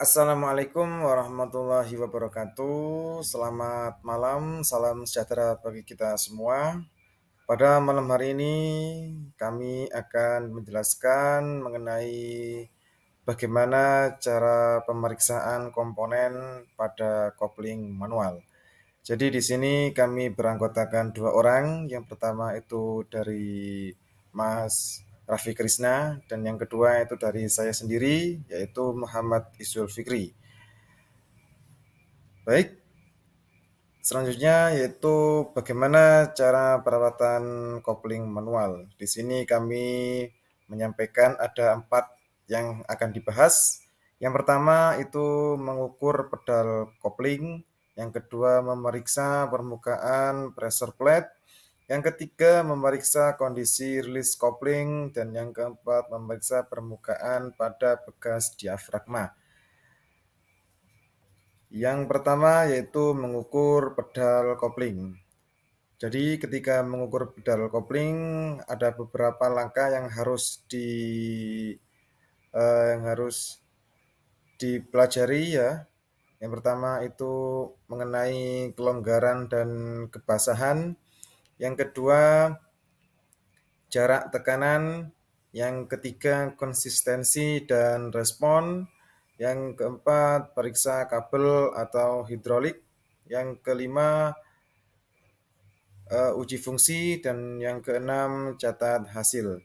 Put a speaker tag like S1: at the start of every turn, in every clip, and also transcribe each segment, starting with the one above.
S1: Assalamualaikum warahmatullahi wabarakatuh. Selamat malam, salam sejahtera bagi kita semua. Pada malam hari ini kami akan menjelaskan mengenai bagaimana cara pemeriksaan komponen pada kopling manual. Jadi di sini kami beranggotakan dua orang. Yang pertama itu dari Mas Raffi Krisna dan yang kedua itu dari saya sendiri yaitu Muhammad Isul Fikri. Baik, selanjutnya yaitu bagaimana cara perawatan kopling manual. Di sini kami menyampaikan ada 4 yang akan dibahas. Yang pertama itu mengukur pedal kopling, yang kedua memeriksa permukaan pressure plate, yang ketiga memeriksa kondisi release kopling, dan yang keempat memeriksa permukaan pada bekas diafragma. Yang pertama yaitu mengukur pedal kopling. Jadi ketika mengukur pedal kopling ada beberapa langkah yang harus dipelajari ya. Yang pertama itu mengenai kelonggaran dan kebasahan. Yang kedua jarak tekanan. Yang ketiga konsistensi dan respon. Yang keempat periksa kabel atau hidrolik. Yang kelima uji fungsi dan yang keenam catat hasil.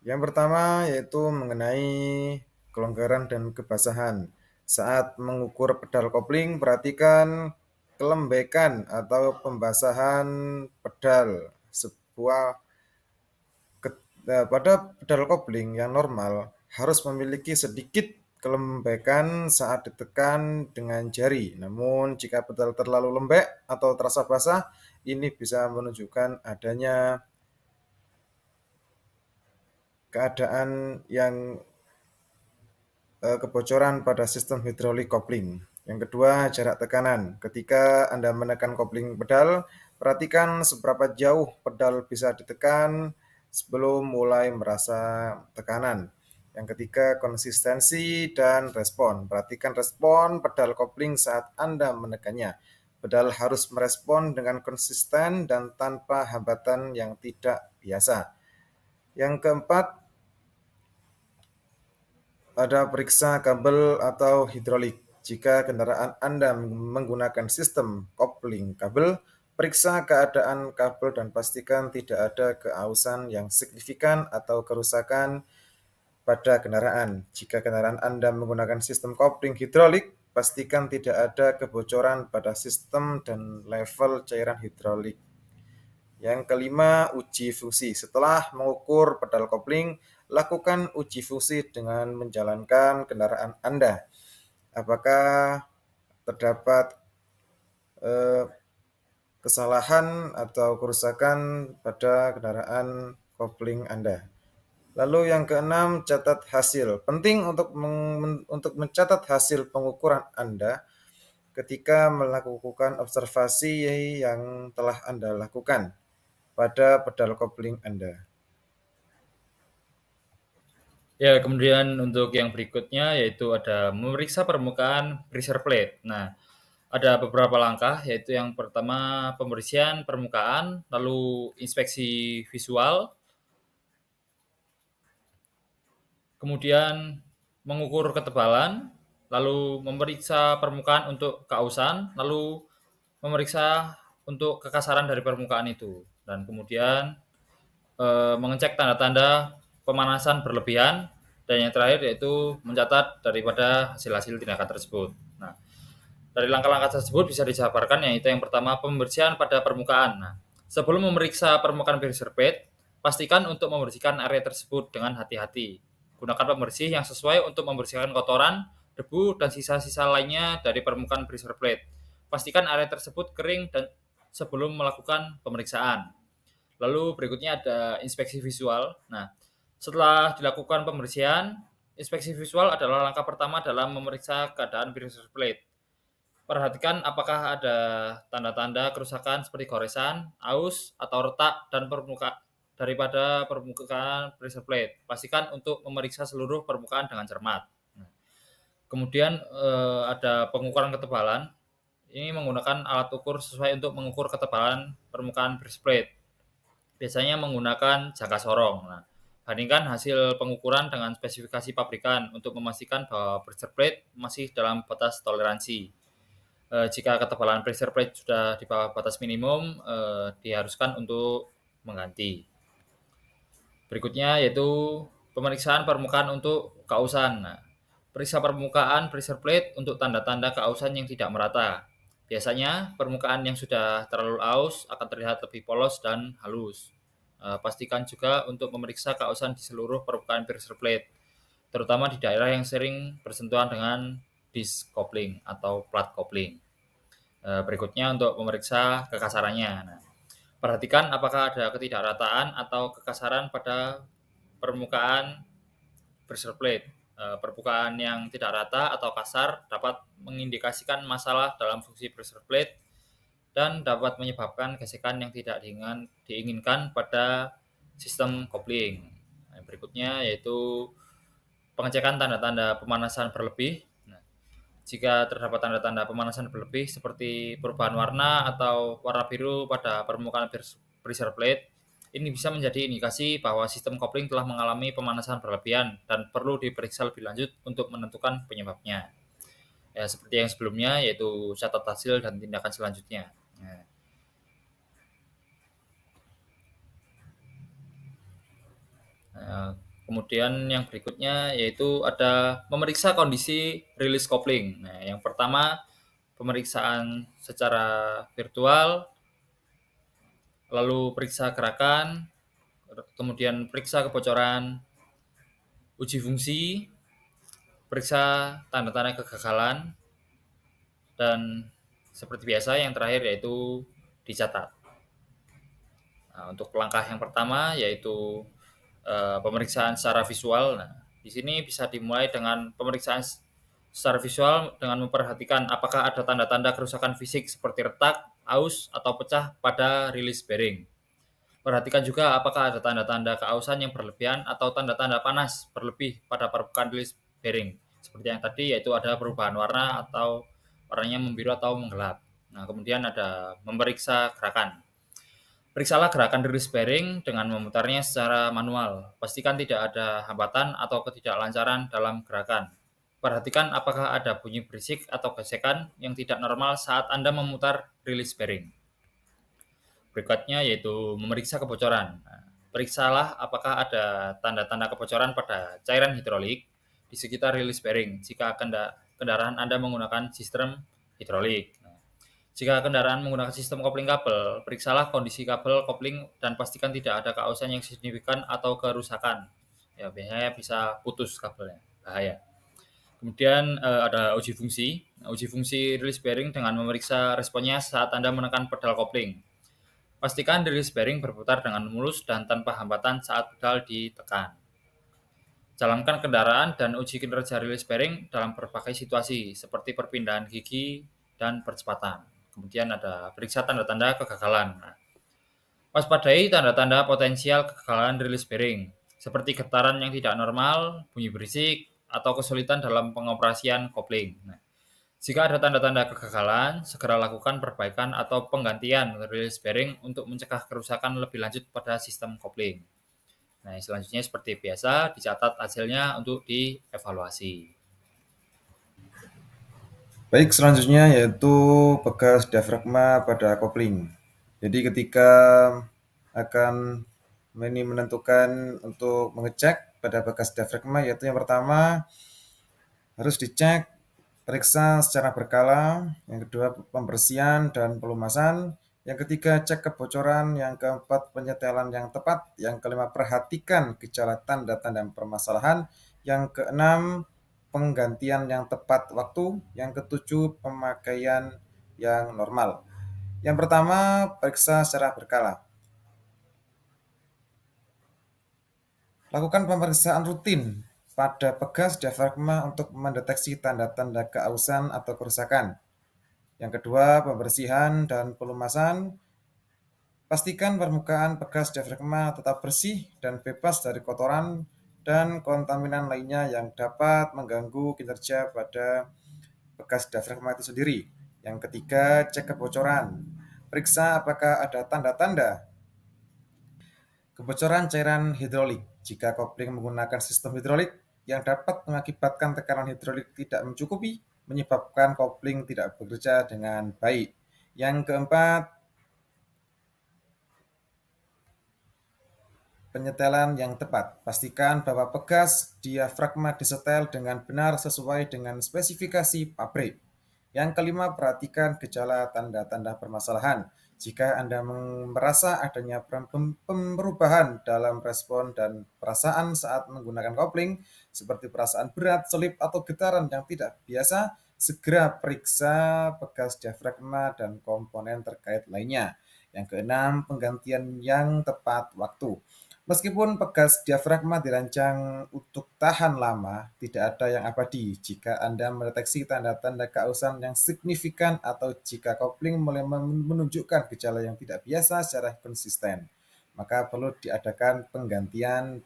S1: Yang pertama yaitu mengenai kelonggaran dan kebasahan. Saat mengukur pedal kopling, perhatikan kelembekan atau pembasahan pedal. Pada pedal kopling yang normal harus memiliki sedikit kelembekan saat ditekan dengan jari. Namun jika pedal terlalu lembek atau terasa basah, ini bisa menunjukkan adanya keadaan yang kebocoran pada sistem hidrolik kopling. Yang kedua, jarak tekanan. Ketika Anda menekan kopling pedal, perhatikan seberapa jauh pedal bisa ditekan sebelum mulai merasa tekanan. Yang ketiga, konsistensi dan respon. Perhatikan respon pedal kopling saat Anda menekannya. Pedal harus merespon dengan konsisten dan tanpa hambatan yang tidak biasa. Yang keempat, ada periksa kabel atau hidrolik. Jika kendaraan Anda menggunakan sistem kopling kabel, periksa keadaan kabel dan pastikan tidak ada keausan yang signifikan atau kerusakan pada kendaraan. Jika kendaraan Anda menggunakan sistem kopling hidrolik, pastikan tidak ada kebocoran pada sistem dan level cairan hidrolik. Yang kelima, uji fungsi. Setelah mengukur pedal kopling, lakukan uji fungsi dengan menjalankan kendaraan Anda. Apakah terdapat eh, kesalahan atau kerusakan pada kendaraan kopling Anda? Lalu yang keenam, catat hasil. Penting untuk mencatat hasil pengukuran Anda ketika melakukan observasi yang telah Anda lakukan pada pedal kopling Anda.
S2: Ya, kemudian untuk yang berikutnya yaitu ada memeriksa permukaan pressure plate. Nah, ada beberapa langkah yaitu yang pertama pembersihan permukaan, lalu inspeksi visual, kemudian mengukur ketebalan, lalu memeriksa permukaan untuk keausan, lalu memeriksa untuk kekasaran dari permukaan itu. Dan kemudian mengecek tanda-tanda pemanasan berlebihan, dan yang terakhir yaitu mencatat daripada hasil-hasil tindakan tersebut. Nah, dari langkah-langkah tersebut bisa dijabarkan yaitu yang pertama pembersihan pada permukaan. Nah, sebelum memeriksa permukaan pressure plate, pastikan untuk membersihkan area tersebut dengan hati-hati. Gunakan pembersih yang sesuai untuk membersihkan kotoran, debu, dan sisa-sisa lainnya dari permukaan pressure plate. Pastikan area tersebut kering dan sebelum melakukan pemeriksaan. Lalu berikutnya ada inspeksi visual. Nah, setelah dilakukan pembersihan, inspeksi visual adalah langkah pertama dalam memeriksa keadaan pressure plate. Perhatikan apakah ada tanda-tanda kerusakan seperti goresan, aus, atau retak dan daripada permukaan pressure plate. Pastikan untuk memeriksa seluruh permukaan dengan cermat. Kemudian, ada pengukuran ketebalan, ini menggunakan alat ukur sesuai untuk mengukur ketebalan permukaan brass plate. Biasanya menggunakan jangka sorong. Nah, bandingkan hasil pengukuran dengan spesifikasi pabrikan untuk memastikan bahwa pressure plate masih dalam batas toleransi. Jika ketebalan pressure plate sudah di bawah batas minimum, diharuskan untuk mengganti. Berikutnya yaitu pemeriksaan permukaan untuk kausan. Nah, periksa permukaan pressure plate untuk tanda-tanda kausan yang tidak merata. Biasanya permukaan yang sudah terlalu aus akan terlihat lebih polos dan halus. Pastikan juga untuk memeriksa kausan di seluruh permukaan pressure plate, terutama di daerah yang sering bersentuhan dengan disc coupling atau plat coupling. Berikutnya untuk memeriksa kekasarannya. Nah, perhatikan apakah ada ketidakrataan atau kekasaran pada permukaan pressure plate. Permukaan yang tidak rata atau kasar dapat mengindikasikan masalah dalam fungsi pressure plate dan dapat menyebabkan gesekan yang tidak diinginkan pada sistem coupling. Nah, berikutnya yaitu pengecekan tanda-tanda pemanasan berlebih. Nah, jika terdapat tanda-tanda pemanasan berlebih seperti perubahan warna atau warna biru pada permukaan pressure plate, ini bisa menjadi indikasi bahwa sistem kopling telah mengalami pemanasan berlebihan dan perlu diperiksa lebih lanjut untuk menentukan penyebabnya. Ya, seperti yang sebelumnya, yaitu catat hasil dan tindakan selanjutnya. Nah, Nah, kemudian yang berikutnya yaitu ada memeriksa kondisi rilis kopling. Nah, yang pertama pemeriksaan secara virtual, lalu periksa gerakan, kemudian periksa kebocoran, uji fungsi, periksa tanda-tanda kegagalan, dan seperti biasa yang terakhir yaitu dicatat. Nah, untuk langkah yang pertama yaitu pemeriksaan secara visual. Nah, di sini bisa dimulai dengan pemeriksaan secara visual dengan memperhatikan apakah ada tanda-tanda kerusakan fisik seperti retak, aus, atau pecah pada rilis bearing. Perhatikan juga apakah ada tanda-tanda keausan yang berlebihan atau tanda-tanda panas berlebih pada permukaan rilis bearing. Seperti yang tadi yaitu ada perubahan warna atau warnanya membiru atau menggelap. Nah, kemudian ada memeriksa gerakan. Periksalah gerakan rilis bearing dengan memutarnya secara manual. Pastikan tidak ada hambatan atau ketidaklancaran dalam gerakan. Perhatikan apakah ada bunyi berisik atau gesekan yang tidak normal saat Anda memutar rilis bearing. Berikutnya yaitu memeriksa kebocoran. Nah, periksalah apakah ada tanda-tanda kebocoran pada cairan hidrolik di sekitar rilis bearing jika kendaraan Anda menggunakan sistem hidrolik. Jika kendaraan menggunakan sistem kopling kabel, periksalah kondisi kabel kopling dan pastikan tidak ada keausan yang signifikan atau kerusakan. Ya, biasanya bisa putus kabelnya, bahaya. Kemudian ada uji fungsi. Nah, uji fungsi release bearing dengan memeriksa responnya saat Anda menekan pedal kopling. Pastikan release bearing berputar dengan mulus dan tanpa hambatan saat pedal ditekan. Jalankan kendaraan dan uji kinerja release bearing dalam berbagai situasi, seperti perpindahan gigi dan percepatan. Kemudian ada periksa tanda-tanda kegagalan. Nah, waspadai tanda-tanda potensial kegagalan release bearing, seperti getaran yang tidak normal, bunyi berisik, atau kesulitan dalam pengoperasian kopling. Nah, jika ada tanda-tanda kegagalan, segera lakukan perbaikan atau penggantian release bearing untuk mencegah kerusakan lebih lanjut pada sistem kopling. Nah, selanjutnya seperti biasa, dicatat hasilnya untuk dievaluasi.
S1: Baik, selanjutnya yaitu bekas diafragma pada kopling. Jadi ketika akan ini menentukan untuk mengecek pada bekas diafragma, yaitu yang pertama harus dicek, periksa secara berkala, yang kedua pembersihan dan pelumasan, yang ketiga cek kebocoran, yang keempat penyetelan yang tepat, yang kelima perhatikan gejala tanda-tanda permasalahan, yang keenam penggantian yang tepat waktu, yang ketujuh pemakaian yang normal. Yang pertama, periksa secara berkala. Lakukan pemeriksaan rutin pada pegas diafragma untuk mendeteksi tanda-tanda keausan atau kerusakan. Yang kedua, pembersihan dan pelumasan. Pastikan permukaan pegas diafragma tetap bersih dan bebas dari kotoran dan kontaminan lainnya yang dapat mengganggu kinerja pada bekas diafragma itu sendiri. Yang ketiga, cek kebocoran. Periksa apakah ada tanda-tanda kebocoran cairan hidrolik. Jika kopling menggunakan sistem hidrolik yang dapat mengakibatkan tekanan hidrolik tidak mencukupi, menyebabkan kopling tidak bekerja dengan baik. Yang keempat, penyetelan yang tepat. Pastikan bahwa pegas diafragma disetel dengan benar sesuai dengan spesifikasi pabrik. Yang kelima, perhatikan gejala tanda-tanda permasalahan. Jika Anda merasa adanya perubahan dalam respon dan perasaan saat menggunakan kopling, seperti perasaan berat, selip, atau getaran yang tidak biasa, segera periksa bekas diafragma dan komponen terkait lainnya. Yang keenam, penggantian yang tepat waktu. Meskipun pegas diafragma dirancang untuk tahan lama, tidak ada yang abadi. Jika Anda mendeteksi tanda-tanda keausan yang signifikan atau jika kopling mulai menunjukkan gejala yang tidak biasa secara konsisten, maka perlu diadakan penggantian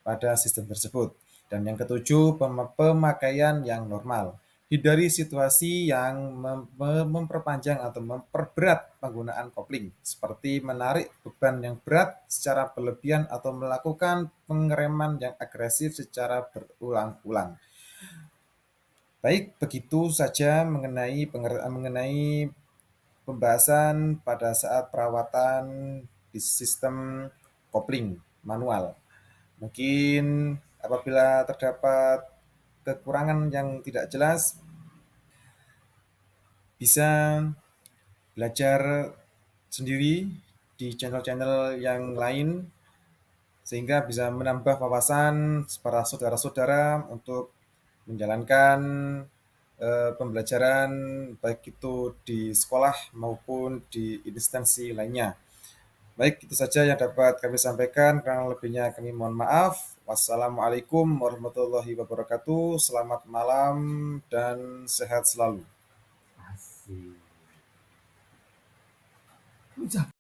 S1: pada sistem tersebut. Dan yang ketujuh, pemakaian yang normal. Hindari situasi yang memperpanjang atau memperberat penggunaan kopling, seperti menarik beban yang berat secara berlebihan atau melakukan pengereman yang agresif secara berulang-ulang. Baik, begitu saja mengenai pembahasan pada saat perawatan di sistem kopling manual. Mungkin apabila terdapat kekurangan yang tidak jelas, bisa belajar sendiri di channel-channel yang lain sehingga bisa menambah wawasan para saudara-saudara untuk menjalankan pembelajaran baik itu di sekolah maupun di instansi lainnya. Baik, itu saja yang dapat kami sampaikan. Kurang lebihnya kami mohon maaf. Wassalamualaikum warahmatullahi wabarakatuh. Selamat malam dan sehat selalu.
S3: Asik.